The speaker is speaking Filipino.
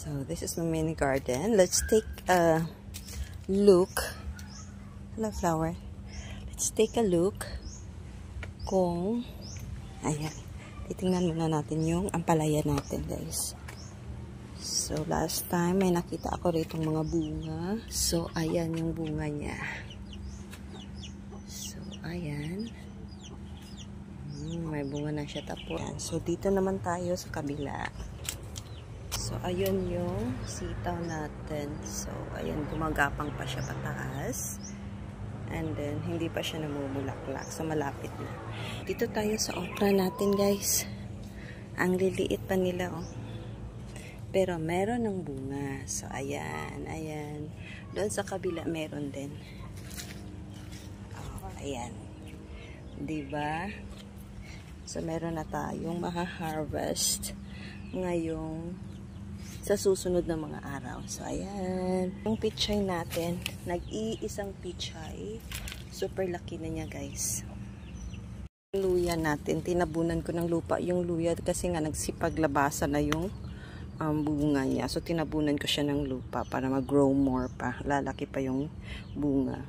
So, this is the mini garden. Let's take a look. Hello, flower. Let's take a look kung, ayan, titingnan muna natin yung ampalaya natin, guys. So, last time, may nakita ako rito mga bunga. So, ayan yung bunga niya. So, ayan. May bunga na siya tapos. So, dito naman tayo sa kabila. So, ayun yung sitaw natin. So, ayan, gumagapang pa siya pataas. And then, hindi pa siya namumulaklak. So, malapit na. Dito tayo sa okra natin, guys. Ang liliit pa nila, oh. Pero, meron ng bunga. So, ayan, ayan. Doon sa kabila, meron din. Oh, ayan. Diba? So, meron na tayong maha-harvest ngayong sa susunod na mga araw. So, ayan. Yung pichay natin, nag-iisang pichay. Super laki na niya, guys. Yung luya natin, tinabunan ko ng lupa yung luya kasi nga nagsipaglabasan na yung bunga niya. So, tinabunan ko siya ng lupa para mag-grow more pa. Lalaki pa yung bunga.